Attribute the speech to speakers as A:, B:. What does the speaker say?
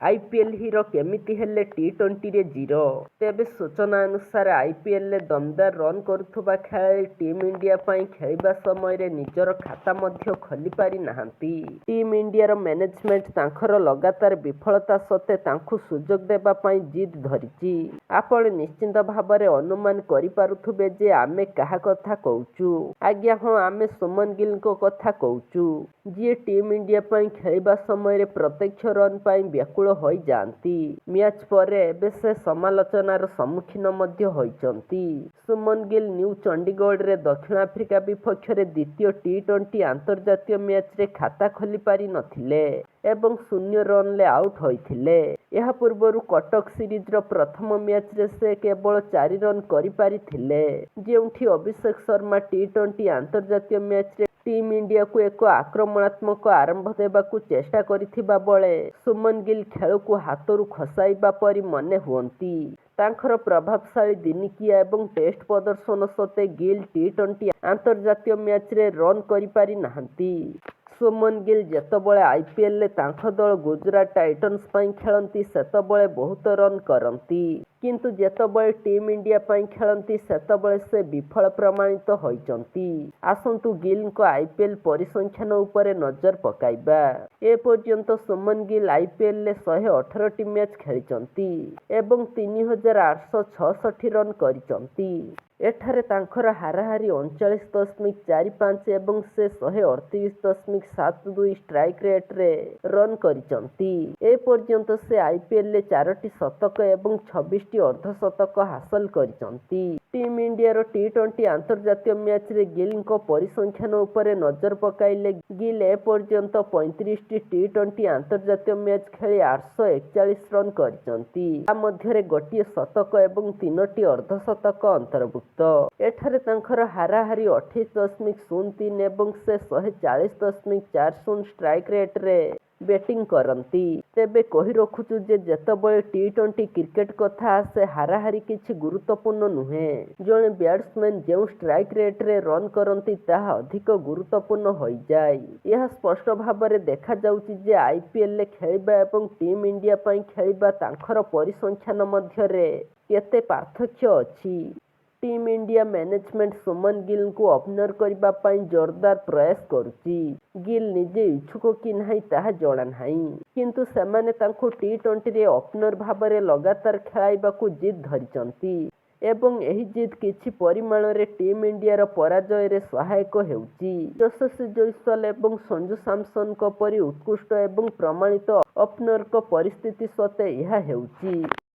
A: IPL हिरो केमिति हेले टी20 रे जीरो। तेबे सूचना अनुसार आईपीएल रे दमदार रन करुथुबा खेलाड़ी टीम इंडिया पई खेलिबा समय रे निजर खाता मध्य खोली पारि नाहांती। टीम इंडिया मैनेजमेंट तांखर लगातार विफलता सत्ते तांखु सुजोग देबा पई जिद धरिची। आपण निश्चिंत भाबरे अनुमान करि पारुथुबे जे आमे काहा कथा कहूचु। आज्ञा हां, आमे सुमन गिल को कथा कहूचु, जी टीम इंडिया पई खेलिबा समय रे प्रत्यक्ष रन पई व्याकुल होई जाती। मैच पर एबे से समालोचनार सम्मुखीन मध्य होइचंती। सुमन गिल न्यू चंडीगढ़ रे दक्षिण आफ्रिका विपक्ष रे द्वितीय टी20 अंतर्जातीय मैच रे खाता खोली पारि नथिले एवं 0 रन ले आउट होइथिले। यह पूर्वरु कटक सीरीज रो प्रथम मैच रे से केवल 4 रन करि पारिथिले, जेउठी अभिषेक शर्मा टी20 अंतर्जातीय मैच रे टीम इंडिया को एक आक्रमणात्मक आरंभ देबाकू चेष्टा करिथिबा बेले सुमन गिल खेल को हाथरू खसाइबा परि मने हुअंती। तांखर प्रभावशाली दिनिकिया एवं टेस्ट प्रदर्शन सत्ते गिल टी20 अंतर्जातीय मैच रे रन करि पारि नाहंती। सुमन गिल जेतबळे आईपीएल रे तांख दल गुजरात टाइटन्स पई खेलंती सेतबळे बहुत रन करंती, किंतु जेतबळे टीम इंडिया पई खेलंती सेतबळे से विफल प्रमाणित होइचंती। आसंतु गिल को आईपीएल परिसंख्यान उपरे नजर पकाइबा। ए पर्यंत सुमन गिल आईपीएल रे 118 टी मैच खेलिचंती एवं 3866 रन करिचंती। एठारे तांखर हाराहारी 39.45 एवं से 138.72 स्ट्राइक रेट रे रन करिचंती। ए पर्यंत से आईपीएल रे 4टी शतक एवं 26टी अर्धशतक हासिल करिचंती। टीम इंडिया रो टी20 अंतर्जातीय मैच रे गिल को परिसंख्यान उपरे नजर पकाइले गिल ए पर्यंत 35टी टी20 अंतर्जातीय मैच खेली 841 रन करिचंती। आ मध्यरे गोटिए शतक एवं 3टी अर्धशतक अंतर्भुक्त। एठारे तांखर हाराहारी 28.03 एवं से 140.40 स्ट्राइक रेट रे बैटिंग करंती। तेबे कहि रखुचु जे जेतबळे टी20 क्रिकेट कथा आसे हाराहारी किछि गुरुत्वपूर्ण नुहे। जणे बैट्समैन जेउ स्ट्राइक रेट रे रन करंती ताहा अधिक गुरुत्वपूर्ण होई जाय। यह स्पष्ट भाबरे देखा जाउची जे आईपीएल रे खेलिबा एवं टीम इंडिया पई खेलिबा तांखर परिसंख्यान मध्यरे केते पार्थक्य अछि। टीम इंडिया मैनेजमेंट सुमन गिल को ओपनर करबा पई जोरदार प्रयास करुची। गिल निजे इच्छुक कि नहीं ताहा जणा नहीं, किंतु सेमाने तांको टी20 रे ओपनर भाबरे लगातार खेलाइबाकू जिद धरिचंती एवं एही जिद किछि परिमाण रे टीम इंडिया रो पराजय रे सहायक हेउची। यशस्वी जयसवाल एवं संजू सैमसन को परि उत्कृष्ट एवं प्रमाणित ओपनर को परिस्थिति सत्ते यह हेउची।